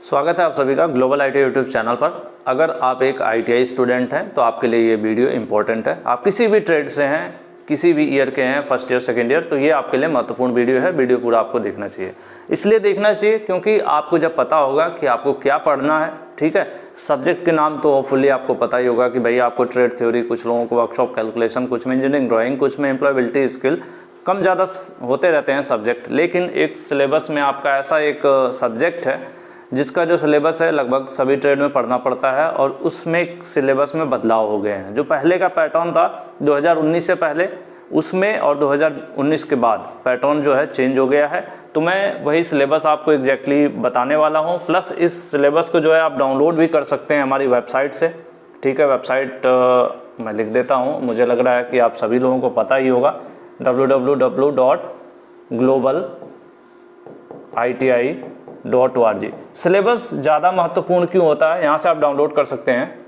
स्वागत है आप सभी का ग्लोबल आईटीआई यूट्यूब चैनल पर। अगर आप एक आईटीआई स्टूडेंट हैं तो आपके लिए ये वीडियो इंपॉर्टेंट है। आप किसी भी ट्रेड से हैं, किसी भी ईयर के हैं, फर्स्ट ईयर सेकेंड ईयर, तो ये आपके लिए महत्वपूर्ण वीडियो है। वीडियो पूरा आपको देखना चाहिए। इसलिए देखना चाहिए क्योंकि आपको जब पता होगा कि आपको क्या पढ़ना है, ठीक है, सब्जेक्ट के नाम तो होपफुली आपको पता ही होगा कि भाई आपको ट्रेड थ्योरी, कुछ लोगों को वर्कशॉप कैलकुलेशन, कुछ में इंजीनियरिंग ड्राइंग, कुछ में एम्प्लॉयबिलिटी स्किल, कम ज़्यादा होते रहते हैं सब्जेक्ट। लेकिन एक सिलेबस में आपका ऐसा एक सब्जेक्ट है जिसका जो सिलेबस है लगभग सभी ट्रेड में पढ़ना पड़ता है और उसमें सिलेबस में बदलाव हो गए हैं। जो पहले का पैटर्न था 2019 से पहले, उसमें और 2019 के बाद पैटर्न जो है चेंज हो गया है। तो मैं वही सिलेबस आपको एग्जैक्टली बताने वाला हूँ। प्लस इस सिलेबस को जो है आप डाउनलोड भी कर सकते हैं हमारी वेबसाइट से, ठीक है। वेबसाइट मैं लिख देता हूँ, मुझे लग रहा है कि आप सभी लोगों को पता ही होगा, www.globaliti.org। सिलेबस ज़्यादा महत्वपूर्ण क्यों होता है, यहाँ से आप डाउनलोड कर सकते हैं,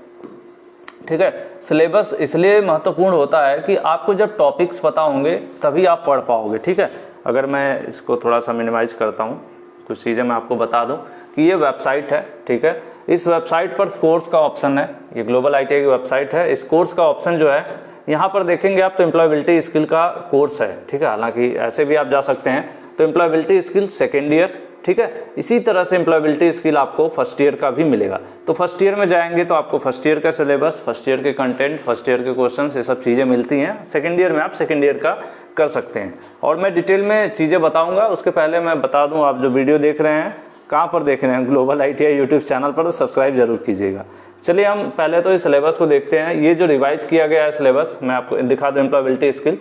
ठीक है। सिलेबस इसलिए महत्वपूर्ण होता है कि आपको जब टॉपिक्स पता होंगे तभी आप पढ़ पाओगे, ठीक है। अगर मैं इसको थोड़ा सा मिनिमाइज करता हूँ, कुछ चीज़ें मैं आपको बता दूँ कि ये वेबसाइट है, ठीक है। इस वेबसाइट पर कोर्स का ऑप्शन है, ये ग्लोबल आईटीआई की वेबसाइट है। इस कोर्स का ऑप्शन जो है यहाँ पर देखेंगे आप तो एम्प्लॉयबिलिटी स्किल का कोर्स है, ठीक है। हालांकि ऐसे भी आप जा सकते हैं तो एम्प्लॉयबिलिटी स्किल सेकेंड ईयर, ठीक है। इसी तरह से एम्प्लॉयबिलिटी स्किल आपको फर्स्ट ईयर का भी मिलेगा। तो फर्स्ट ईयर में जाएंगे तो आपको फर्स्ट ईयर का सिलेबस, फर्स्ट ईयर के कंटेंट, फर्स्ट ईयर के क्वेश्चंस, ये सब चीज़ें मिलती हैं। सेकेंड ईयर में आप सेकेंड ईयर का कर सकते हैं और मैं डिटेल में चीज़ें बताऊँगा। उसके पहले मैं बता दूँ, आप जो वीडियो देख रहे हैं कहाँ पर देख रहे हैं, ग्लोबल आईटीआई यूट्यूब चैनल पर, तो सब्सक्राइब जरूर कीजिएगा। चलिए हम पहले तो इस सिलेबस को देखते हैं। ये जो रिवाइज किया गया है सिलेबस, मैं आपको दिखा दूँ। एम्प्लॉयबिलिटी स्किल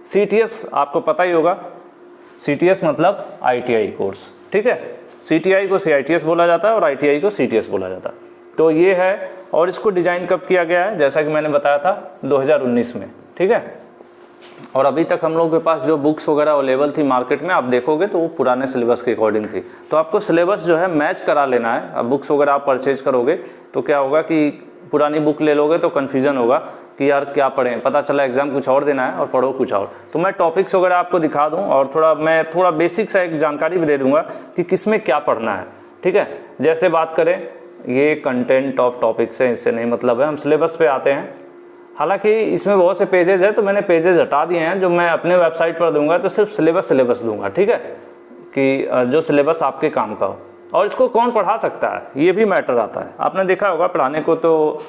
सीटीएस आपको पता ही होगा, सीटीएस मतलब आईटीआई कोर्स, ठीक है। सीटीआई को सीआईटीएस बोला जाता है और आईटीआई को सीटीएस बोला जाता है। तो ये है, और इसको डिजाइन कब किया गया है, जैसा कि मैंने बताया था 2019 में, ठीक है। और अभी तक हम लोगों के पास जो बुक्स वगैरह अवेलेबल थी मार्केट में, आप देखोगे तो वो पुराने सिलेबस के अकॉर्डिंग थी। तो आपको सिलेबस जो है मैच करा लेना है। अब बुक्स वगैरह आप परचेज करोगे तो क्या होगा कि पुरानी बुक ले लोगे तो कन्फ्यूजन होगा कि यार क्या पढ़ें, पता चला एग्जाम कुछ और देना है और पढ़ो कुछ और। तो मैं टॉपिक्स वगैरह आपको दिखा दूं और मैं थोड़ा बेसिक सा एक जानकारी भी दे दूंगा कि किस में क्या पढ़ना है, ठीक है। जैसे बात करें, ये कंटेंट ऑफ टॉपिक्स है, इससे नहीं मतलब है। हम सिलेबस पे आते हैं। हालांकि इसमें बहुत से पेजेस है तो मैंने पेजेस हटा दिए हैं। जो मैं अपने वेबसाइट पर दूंगा तो सिर्फ सिलेबस दूंगा, ठीक है, कि जो सिलेबस आपके काम का हो। और इसको कौन पढ़ा सकता है ये भी मैटर आता है। आपने देखा होगा पढ़ाने को तो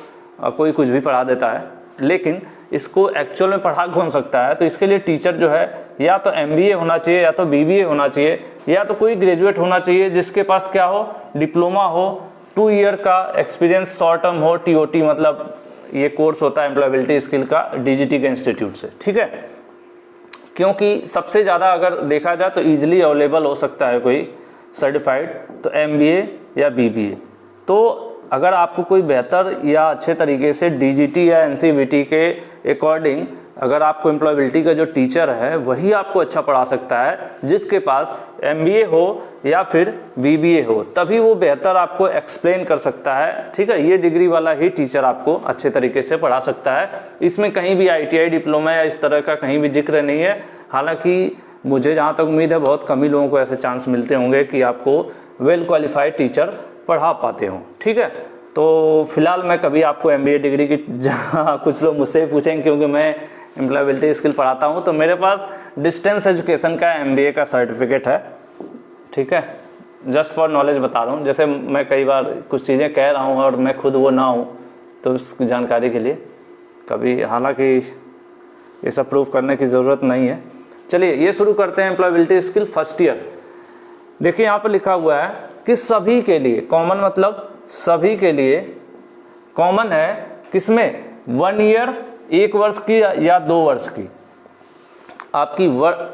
कोई कुछ भी पढ़ा देता है, लेकिन इसको एक्चुअल में पढ़ा कौन सकता है, तो इसके लिए टीचर जो है या तो MBA होना चाहिए, या तो BBA होना चाहिए, या तो कोई ग्रेजुएट होना चाहिए जिसके पास क्या हो, डिप्लोमा हो, 2 ईयर का एक्सपीरियंस, शॉर्ट टर्म हो, TOT मतलब ये कोर्स होता है एम्प्लॉयबिलिटी स्किल का DGT के इंस्टीट्यूट से, ठीक है। क्योंकि सबसे ज़्यादा अगर देखा जाए तो ईजिली अवेलेबल हो सकता है कोई सर्टिफाइड तो MBA या BBA। तो अगर आपको कोई बेहतर या अच्छे तरीके से DGT या NCVT के अकॉर्डिंग, अगर आपको एम्प्लॉयबिलिटी का जो टीचर है वही आपको अच्छा पढ़ा सकता है, जिसके पास MBA हो या फिर BBA हो, तभी वो बेहतर आपको एक्सप्लेन कर सकता है, ठीक है। ये डिग्री वाला ही टीचर आपको अच्छे तरीके से पढ़ा सकता है। इसमें कहीं भी ITI डिप्लोमा या इस तरह का कहीं भी जिक्र नहीं है। हालांकि मुझे जहाँ तक उम्मीद है बहुत कम ही लोगों को ऐसे चांस मिलते होंगे कि आपको वेल क्वालिफाइड टीचर पढ़ा पाते हों, ठीक है। तो फिलहाल मैं कभी आपको MBA डिग्री की, जहाँ कुछ लोग मुझसे पूछेंगे क्योंकि मैं एम्प्लॉयबिलिटी स्किल पढ़ाता हूँ, तो मेरे पास डिस्टेंस एजुकेशन का MBA का सर्टिफिकेट है, ठीक है। जस्ट फॉर नॉलेज बता रहा हूँ। जैसे मैं कई बार कुछ चीज़ें कह रहा हूँ और मैं खुद वो ना हूँ, तो इस जानकारी के लिए कभी, हालांकि ये सब प्रूव करने की ज़रूरत नहीं है। चलिए ये शुरू करते हैं। एम्प्लॉयबिलिटी स्किल फर्स्ट ईयर, देखिए यहाँ पर लिखा हुआ है कि सभी के लिए, कॉमन मतलब सभी के लिए कॉमन है, किसमें, 1 ईयर, 1 वर्ष की या 2 वर्ष की। आपकी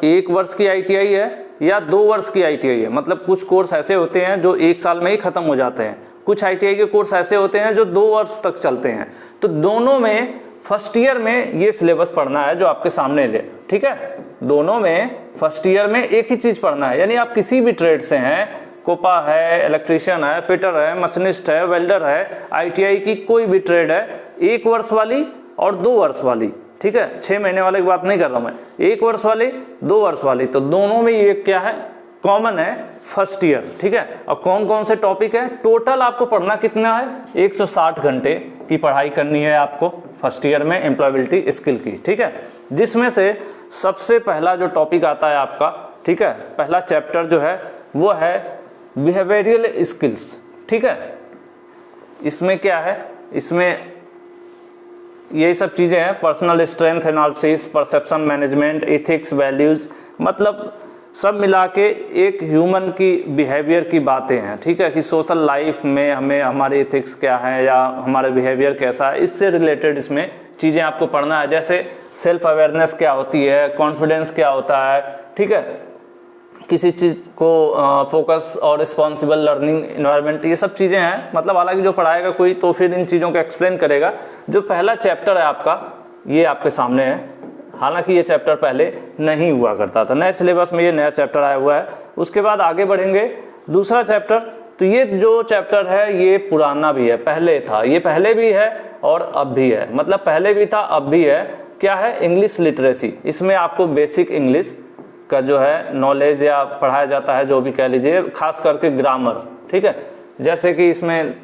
1 वर्ष की ITI है या 2 वर्ष की ITI है। मतलब कुछ कोर्स ऐसे होते हैं जो 1 साल में ही खत्म हो जाते हैं, कुछ ITI के कोर्स ऐसे होते हैं जो 2 वर्ष तक चलते हैं। तो दोनों में फर्स्ट ईयर में ये सिलेबस पढ़ना है जो आपके सामने ले, ठीक है। दोनों में फर्स्ट ईयर में एक ही चीज पढ़ना है। यानी आप किसी भी ट्रेड से हैं, कोपा है, इलेक्ट्रीशियन है, फिटर है, मशीनिस्ट है, वेल्डर है, ITI की कोई भी ट्रेड है, 1 वर्ष वाली और 2 वर्ष वाली, ठीक है। 6 महीने वाले की बात नहीं कर रहा मैं, 1 वर्ष वाली, 2 वर्ष वाली, तो दोनों में ये क्या है, कॉमन है फर्स्ट ईयर, ठीक है। और कौन कौन से टॉपिक है, टोटल आपको पढ़ना कितना है, 160 घंटे की पढ़ाई करनी है आपको फर्स्ट ईयर में एम्प्लॉयबिलिटी स्किल की, ठीक है। जिसमें से सबसे पहला जो टॉपिक आता है आपका, ठीक है, पहला चैप्टर जो है वो है बिहेवियरल स्किल्स, ठीक है। इसमें क्या है, इसमें यही सब चीज़ें हैं, personal strength analysis, perception management, ethics, values, मतलब सब मिला के एक ह्यूमन की बिहेवियर की बातें हैं, ठीक है, कि सोशल लाइफ में हमें हमारे एथिक्स क्या है या हमारा बिहेवियर कैसा है, इससे रिलेटेड इसमें चीज़ें आपको पढ़ना है। जैसे सेल्फ अवेयरनेस क्या होती है, कॉन्फिडेंस क्या होता है, ठीक है, किसी चीज़ को फोकस और रिस्पॉन्सिबल लर्निंग इन्वायरमेंट, ये सब चीज़ें हैं। मतलब हालांकि जो पढ़ाएगा कोई तो फिर इन चीज़ों को एक्सप्लेन करेगा। जो पहला चैप्टर है आपका ये आपके सामने है, हालांकि ये चैप्टर पहले नहीं हुआ करता था, नए सिलेबस में ये नया चैप्टर आया हुआ है। उसके बाद आगे बढ़ेंगे दूसरा चैप्टर, तो ये जो चैप्टर है ये पुराना भी है, पहले था, ये पहले भी है और अब भी है, मतलब पहले भी था अब भी है। क्या है, इंग्लिश लिटरेसी। इसमें आपको बेसिक इंग्लिश का जो है नॉलेज या पढ़ाया जाता है, जो भी कह लीजिए, खास करके ग्रामर, ठीक है। जैसे कि इसमें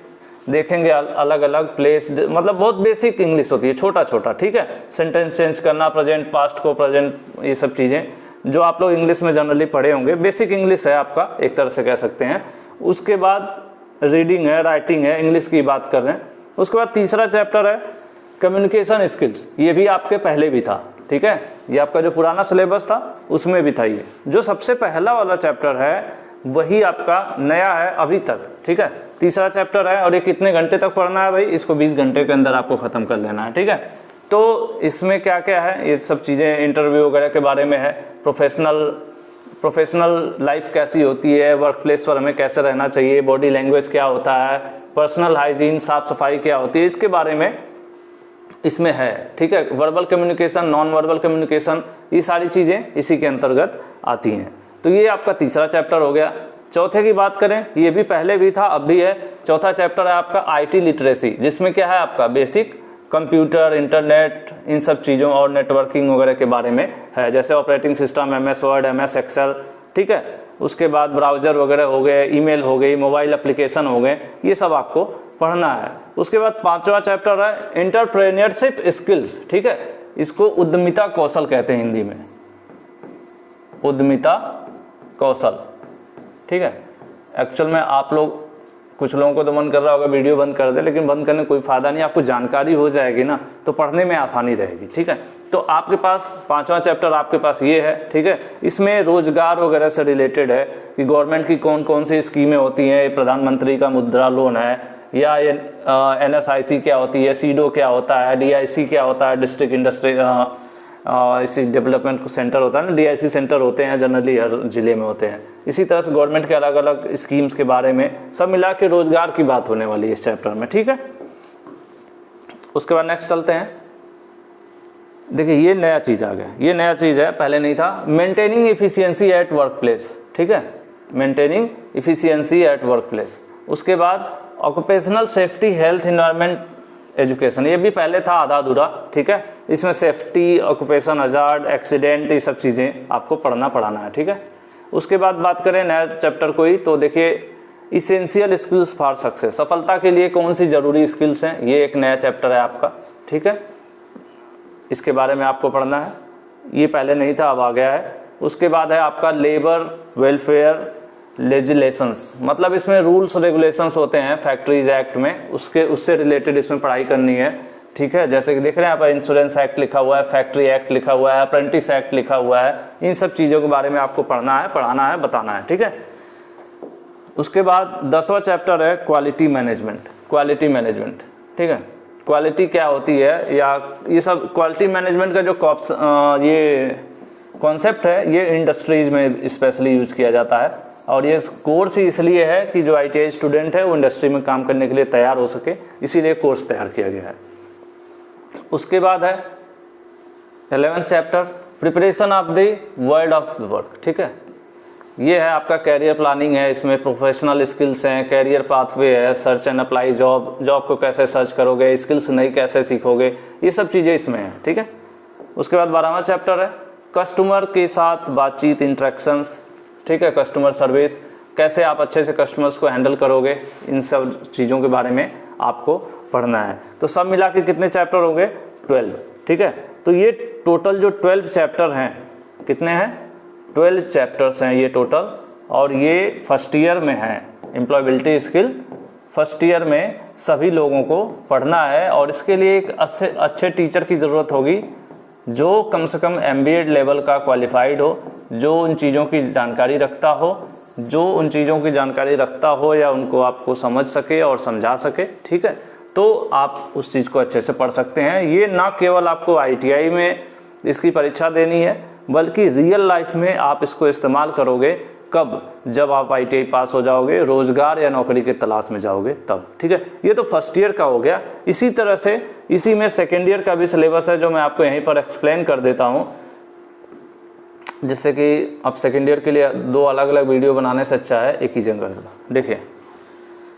देखेंगे अलग अलग प्लेस, मतलब बहुत बेसिक इंग्लिश होती है, छोटा छोटा, ठीक है। सेंटेंस चेंज करना, प्रेजेंट पास्ट को प्रेजेंट, ये सब चीज़ें जो आप लोग इंग्लिश में जनरली पढ़े होंगे, बेसिक इंग्लिश है आपका, एक तरह से कह सकते हैं। उसके बाद रीडिंग है, राइटिंग है, इंग्लिश की बात कर रहे हैं। उसके बाद तीसरा चैप्टर है कम्युनिकेशन स्किल्स, ये भी आपके पहले भी था, ठीक है, ये आपका जो पुराना सिलेबस था उसमें भी था। ये जो सबसे पहला वाला चैप्टर है वही आपका नया है अभी तक, ठीक है, तीसरा चैप्टर है। और ये कितने घंटे तक पढ़ना है भाई, इसको 20 घंटे के अंदर आपको ख़त्म कर लेना है, ठीक है। तो इसमें क्या क्या है, ये सब चीज़ें इंटरव्यू वगैरह के बारे में है, प्रोफेशनल लाइफ कैसी होती है, वर्क प्लेस पर हमें कैसे रहना चाहिए, बॉडी लैंग्वेज क्या होता है, पर्सनल हाइजीन, साफ सफाई क्या होती है, इसके बारे में इसमें है, ठीक है। Verbal communication, non verbal communication, ये सारी चीज़ें इसी के अंतर्गत आती हैं। तो ये आपका तीसरा चैप्टर हो गया। चौथे की बात करें, ये भी पहले भी था अब भी है। चौथा चैप्टर है आपका आईटी लिटरेसी, जिसमें क्या है आपका बेसिक कंप्यूटर, इंटरनेट, इन सब चीज़ों और नेटवर्किंग वगैरह के बारे में है, जैसे operating system, MS word, MS excel, ठीक है। उसके बाद ब्राउज़र वगैरह हो गए, ईमेल हो गई, मोबाइल एप्लीकेशन हो गए, ये सब आपको पढ़ना है। उसके बाद पांचवा चैप्टर है एंटरप्रेन्योरशिप स्किल्स, ठीक है, इसको उद्यमिता कौशल कहते हैं हिंदी में, उद्यमिता कौशल, ठीक है। एक्चुअल में आप लोग, कुछ लोगों को तो मन कर रहा होगा वीडियो बंद कर दे, लेकिन बंद करने कोई फ़ायदा नहीं, आपको जानकारी हो जाएगी ना तो पढ़ने में आसानी रहेगी, ठीक है। तो आपके पास पांचवा चैप्टर आपके पास ये है, ठीक है। इसमें रोजगार वगैरह से रिलेटेड है कि गवर्नमेंट की कौन कौन सी स्कीमें होती हैं, प्रधानमंत्री का मुद्रा लोन है, या ये NSIC क्या होती है, सीडो क्या होता है, DIC क्या होता है, डिस्ट्रिक्ट इंडस्ट्री इसी डेवलपमेंट सेंटर होता है ना, DIC सेंटर होते हैं जनरली हर जिले में होते हैं। इसी तरह से गवर्नमेंट के अलग अलग स्कीम्स के बारे में सब मिला के रोजगार की बात होने वाली है इस चैप्टर में, ठीक है। उसके बाद नेक्स्ट चलते हैं। देखिए ये नया चीज़ आ गया, ये नया चीज़ है, पहले नहीं था, maintaining efficiency at work place, ठीक है, maintaining efficiency at work place. उसके बाद occupational safety, health, environment, education, ये भी पहले था आधा अधूरा, ठीक है। इसमें सेफ्टी, ऑक्यूपेशन हजार्ड, एक्सीडेंट, ये सब चीज़ें आपको पढ़ाना है, ठीक है। उसके बाद बात करें नया चैप्टर कोई, तो देखिए इसेंशियल स्किल्स फॉर सक्सेस, सफलता के लिए कौन सी ज़रूरी स्किल्स हैं, ये एक नया चैप्टर है आपका, ठीक है। इसके बारे में आपको पढ़ना है, ये पहले नहीं था अब आ गया है। उसके बाद है आपका लेबर वेलफेयर लेजिस्लेशंस, मतलब इसमें रूल्स रेगुलेशंस होते हैं फैक्ट्रीज एक्ट में, उससे रिलेटेड इसमें पढ़ाई करनी है, ठीक है। जैसे कि देख रहे हैं आप, इंश्योरेंस एक्ट लिखा हुआ है, फैक्ट्री एक्ट लिखा हुआ है, अप्रेंटिस एक्ट लिखा हुआ है, इन सब चीज़ों के बारे में आपको पढ़ना है, पढ़ाना है, बताना है, ठीक है। उसके बाद 10वां चैप्टर है क्वालिटी मैनेजमेंट, क्वालिटी मैनेजमेंट, ठीक है। क्वालिटी क्या होती है, या ये सब क्वालिटी मैनेजमेंट का जो ये कॉन्सेप्ट है, ये इंडस्ट्रीज में स्पेशली यूज किया जाता है। और ये कोर्स ही इसलिए है कि जो ITI स्टूडेंट है वो इंडस्ट्री में काम करने के लिए तैयार हो सके, इसीलिए कोर्स तैयार किया गया है। उसके बाद है 11वां chapter preparation of the world of work, ठीक है। ये है आपका कैरियर प्लानिंग है, इसमें प्रोफेशनल स्किल्स हैं, कैरियर पाथवे है, सर्च एंड अप्लाई जॉब को कैसे सर्च करोगे, स्किल्स नई कैसे सीखोगे, ये सब चीज़ें इसमें हैं, ठीक है। उसके बाद 12वां चैप्टर है कस्टमर के साथ बातचीत, इंट्रैक्शंस, ठीक है, कस्टमर सर्विस, कैसे आप अच्छे से कस्टमर्स को हैंडल करोगे, इन सब चीज़ों के बारे में आपको पढ़ना है। तो सब मिला के कितने चैप्टर हो गए? 12, ठीक है। तो ये टोटल जो 12 चैप्टर हैं, कितने हैं? 12 चैप्टर्स हैं ये टोटल, और ये फर्स्ट ईयर में है। एम्प्लॉयबिलिटी स्किल फर्स्ट ईयर में सभी लोगों को पढ़ना है, और इसके लिए एक अच्छे टीचर की ज़रूरत होगी जो कम से कम MBA लेवल का क्वालिफाइड हो, जो उन चीज़ों की जानकारी रखता हो, या उनको आपको समझ सके और समझा सके, ठीक है। तो आप उस चीज़ को अच्छे से पढ़ सकते हैं। ये ना केवल आपको ITI में इसकी परीक्षा देनी है, बल्कि रियल लाइफ में आप इसको इस्तेमाल करोगे। कब? जब आप ITI पास हो जाओगे, रोज़गार या नौकरी की तलाश में जाओगे तब, ठीक है। ये तो फर्स्ट ईयर का हो गया। इसी तरह से इसी में सेकेंड ईयर का भी सिलेबस है, जो मैं आपको यहीं पर एक्सप्लेन कर देता हूँ, जिससे कि अब सेकेंड ईयर के लिए 2 अलग अलग वीडियो बनाने से अच्छा है एक ही जगह। देखिए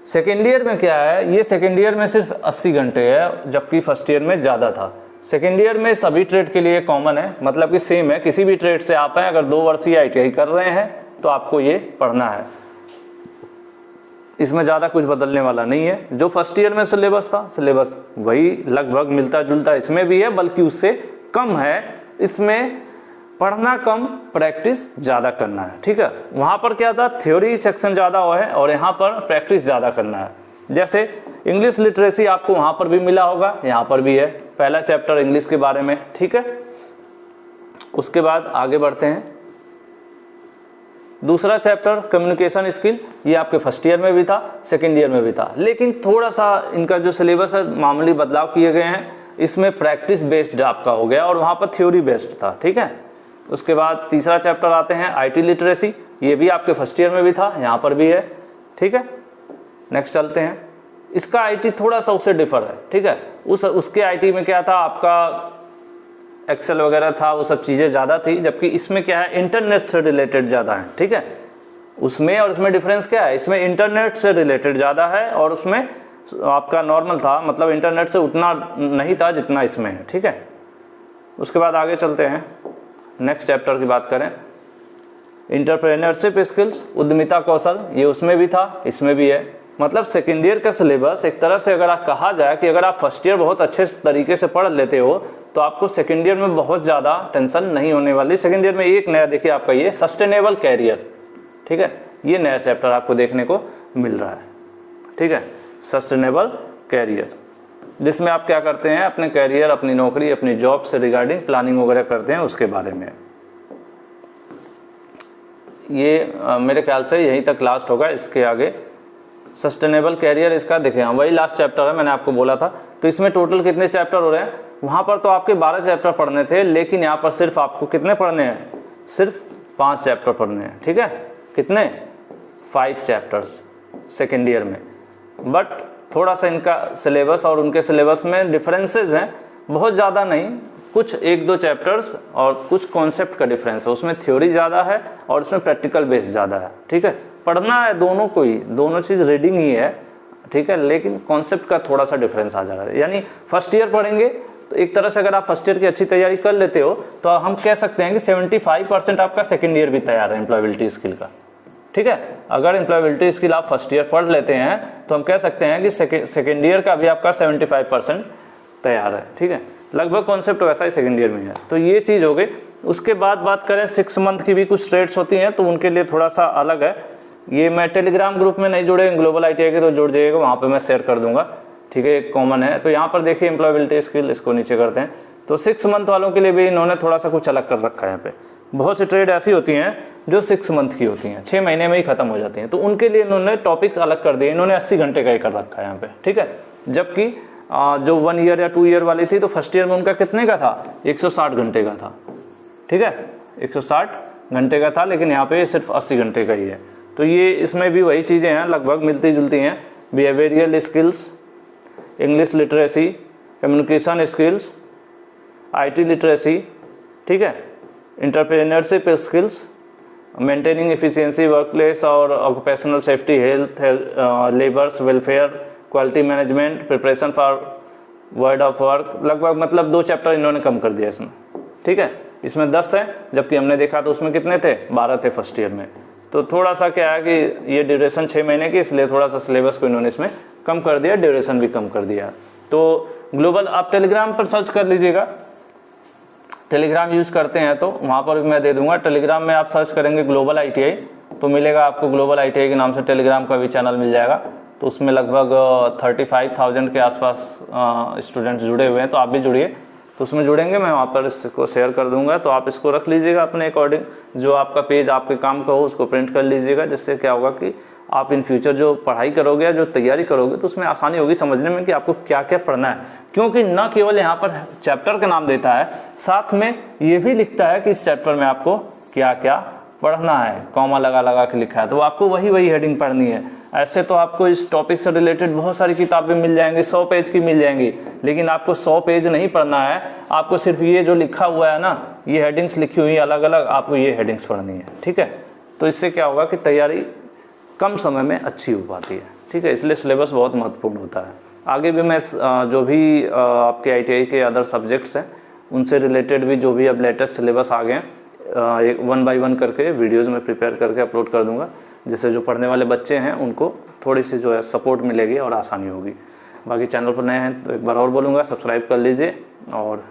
सेकेंड ईयर में क्या है, ये सेकेंड ईयर में सिर्फ 80 घंटे है, जबकि फर्स्ट ईयर में ज़्यादा था। सेकेंड ईयर में सभी ट्रेड के लिए कॉमन है, मतलब कि सेम है, किसी भी ट्रेड से आप हैं, अगर 2 वर्षीय ITI कर रहे हैं तो आपको ये पढ़ना है। इसमें ज़्यादा कुछ बदलने वाला नहीं है। जो फर्स्ट ईयर में सिलेबस था, सिलेबस वही लगभग मिलता जुलता इसमें भी है, बल्कि उससे कम है। इसमें पढ़ना कम, प्रैक्टिस ज़्यादा करना है, ठीक है। वहाँ पर क्या था, थ्योरी सेक्शन ज़्यादा हुआ है, और यहाँ पर प्रैक्टिस ज़्यादा करना है। जैसे इंग्लिश लिटरेसी आपको वहाँ पर भी मिला होगा, यहाँ पर भी है, पहला चैप्टर इंग्लिश के बारे में, ठीक है। उसके बाद आगे बढ़ते हैं। दूसरा चैप्टर कम्युनिकेशन स्किल, ये आपके फर्स्ट ईयर में भी था, सेकेंड ईयर में भी था, लेकिन थोड़ा सा इनका जो सिलेबस है मामूली बदलाव किए गए हैं। इसमें प्रैक्टिस बेस्ड आपका हो गया, और वहाँ पर थ्योरी बेस्ड था, ठीक है। उसके बाद तीसरा चैप्टर आते हैं IT लिटरेसी, ये भी आपके फर्स्ट ईयर में भी था, यहाँ पर भी है, ठीक है। नेक्स्ट चलते हैं। इसका IT थोड़ा सा उससे डिफर है, ठीक है। उसके IT में क्या था, आपका एक्सेल वगैरह था, वो सब चीज़ें ज़्यादा थी, जबकि इसमें क्या है, इंटरनेट से रिलेटेड ज़्यादा है, ठीक है। उसमें और इसमें डिफरेंस क्या है, इसमें इंटरनेट से रिलेटेड ज़्यादा है, और उसमें आपका नॉर्मल था, मतलब इंटरनेट से उतना नहीं था जितना इसमें है, ठीक है। उसके बाद आगे चलते हैं। नेक्स्ट चैप्टर की बात करें, एंटरप्रेन्योरशिप स्किल्स, उद्यमिता कौशल, ये उसमें भी था, इसमें भी है। मतलब सेकेंड ईयर का सिलेबस एक तरह से अगर आप कहा जाए कि अगर आप फर्स्ट ईयर बहुत अच्छे तरीके से पढ़ लेते हो तो आपको सेकेंड ईयर में बहुत ज़्यादा टेंशन नहीं होने वाली। सेकेंड ईयर में एक नया देखिए आपका ये सस्टेनेबल कैरियर, ठीक है, ये नया चैप्टर आपको देखने को मिल रहा है, ठीक है। सस्टेनेबल कैरियर, जिसमें आप क्या करते हैं, अपने कैरियर, अपनी नौकरी, अपनी जॉब से रिगार्डिंग प्लानिंग वगैरह करते हैं, उसके बारे में। ये मेरे ख्याल से यहीं तक लास्ट होगा, इसके आगे सस्टेनेबल कैरियर इसका देखिए, हाँ वही लास्ट चैप्टर है, मैंने आपको बोला था। तो इसमें टोटल कितने चैप्टर हो रहे हैं, वहाँ पर तो आपके 12 चैप्टर पढ़ने थे, लेकिन यहाँ पर सिर्फ आपको कितने पढ़ने हैं, सिर्फ 5 चैप्टर पढ़ने हैं, ठीक है। कितने? 5 चैप्टर्स सेकेंड ईयर में। बट थोड़ा सा इनका सिलेबस और उनके सिलेबस में डिफरेंसेस हैं, बहुत ज़्यादा नहीं, कुछ 1-2 चैप्टर्स और कुछ कॉन्सेप्ट का डिफरेंस है। उसमें थ्योरी ज़्यादा है और उसमें प्रैक्टिकल बेस ज़्यादा है, ठीक है। पढ़ना है दोनों को ही, दोनों चीज़ रीडिंग ही है, ठीक है, लेकिन कॉन्सेप्ट का थोड़ा सा डिफरेंस आ जा रहा है। यानी फर्स्ट ईयर पढ़ेंगे तो एक तरह से अगर आप फर्स्ट ईयर की अच्छी तैयारी कर लेते हो तो हम कह सकते हैं कि 75% आपका सेकेंड ईयर भी तैयार है एम्प्लॉयबिलिटी स्किल का, ठीक है। अगर एम्प्लॉयबिलिटी स्किल आप फर्स्ट ईयर पढ़ लेते हैं तो हम कह सकते हैं कि सेकेंड ईयर का भी आपका 75% तैयार है, ठीक है। लगभग कॉन्सेप्ट वैसा ही सेकेंड ईयर में है। तो ये चीज़ हो गई। उसके बाद बात करें 6 मंथ की भी कुछ ट्रेड्स होती हैं, तो उनके लिए थोड़ा सा अलग है। ये मैं टेलीग्राम ग्रुप में नहीं जुड़े, ग्लोबल ITI के तो जुड़ जाइएगा, वहाँ पे मैं शेयर कर दूंगा, ठीक है, एक कॉमन है। तो यहाँ पर देखिए एम्प्लॉयबिलिटी स्किल, इसको नीचे करते हैं। तो 6 मंथ वालों के लिए भी इन्होंने थोड़ा सा कुछ अलग कर रखा है। यहाँ पे बहुत सी ट्रेड ऐसी होती हैं जो 6 मंथ की होती हैं, 6 महीने में ही खत्म हो जाती हैं, तो उनके लिए इन्होंने टॉपिक्स अलग कर दिए। इन्होंने 80 घंटे का ही कर रखा है यहाँ पे, ठीक है। जबकि जो 1 ईयर या 2 ईयर वाली थी तो फर्स्ट ईयर में उनका कितने का था, 160 घंटे का था, ठीक है, 160 घंटे का था, लेकिन यहाँ पे सिर्फ 80 घंटे का ही है। तो ये इसमें भी वही चीज़ें हैं, लगभग मिलती जुलती हैं। Behavioural skills, English literacy, communication skills, IT literacy, ठीक है, entrepreneurship skills, maintaining efficiency work place और occupational safety, health, labours welfare, quality management, preparation for world of work. लगभग मतलब 2 चैप्टर इन्होंने कम कर दिया इसमें, ठीक है। इसमें 10 है, जबकि हमने देखा तो उसमें कितने थे, 12 थे फर्स्ट ईयर में। तो थोड़ा सा क्या है कि ये ड्यूरेशन 6 महीने की, इसलिए थोड़ा सा सिलेबस को इन्होंने इसमें कम कर दिया, ड्यूरेशन भी कम कर दिया। तो ग्लोबल आप टेलीग्राम पर सर्च कर लीजिएगा, टेलीग्राम यूज़ करते हैं तो वहाँ पर भी मैं दे दूंगा। टेलीग्राम में आप सर्च करेंगे ग्लोबल ITI तो मिलेगा आपको, ग्लोबल ITI के नाम से टेलीग्राम का भी चैनल मिल जाएगा। तो उसमें लगभग 35,000 के आसपास स्टूडेंट्स जुड़े हुए हैं, तो आप भी जुड़िए। तो उसमें जुड़ेंगे, मैं वहाँ पर इसको शेयर कर दूंगा, तो आप इसको रख लीजिएगा अपने अकॉर्डिंग, जो आपका पेज आपके काम का हो उसको प्रिंट कर लीजिएगा, जिससे क्या होगा कि आप इन फ्यूचर जो पढ़ाई करोगे या जो तैयारी करोगे तो उसमें आसानी होगी समझने में कि आपको क्या क्या पढ़ना है। क्योंकि न केवल यहाँ पर चैप्टर का नाम देता है, साथ में ये भी लिखता है कि इस चैप्टर में आपको क्या क्या पढ़ना है, कॉमा लगा लगा के लिखा है, तो आपको वही हेडिंग पढ़नी है। ऐसे तो आपको इस टॉपिक से रिलेटेड बहुत सारी किताबें मिल जाएंगी, 100 पेज की मिल जाएंगी, लेकिन आपको 100 पेज नहीं पढ़ना है। आपको सिर्फ ये जो लिखा हुआ है ना, ये हेडिंग्स लिखी हुई अलग अलग, आपको ये हेडिंग्स पढ़नी है, ठीक है। तो इससे क्या होगा कि तैयारी कम समय में अच्छी हो पाती है, ठीक है। इसलिए सिलेबस बहुत महत्वपूर्ण होता है। आगे भी मैं जो भी आपके ITI के अदर सब्जेक्ट्स हैं उनसे रिलेटेड भी जो भी अब लेटेस्ट सिलेबस आ गए हैं, एक 1 बाय 1 करके वीडियोज़ में प्रिपेयर करके अपलोड कर दूंगा, जिससे जो पढ़ने वाले बच्चे हैं उनको थोड़ी सी जो है सपोर्ट मिलेगी और आसानी होगी। बाकी चैनल पर नए हैं तो एक बार और बोलूँगा, सब्सक्राइब कर लीजिए, और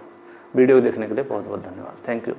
वीडियो देखने के लिए बहुत बहुत धन्यवाद। Thank you.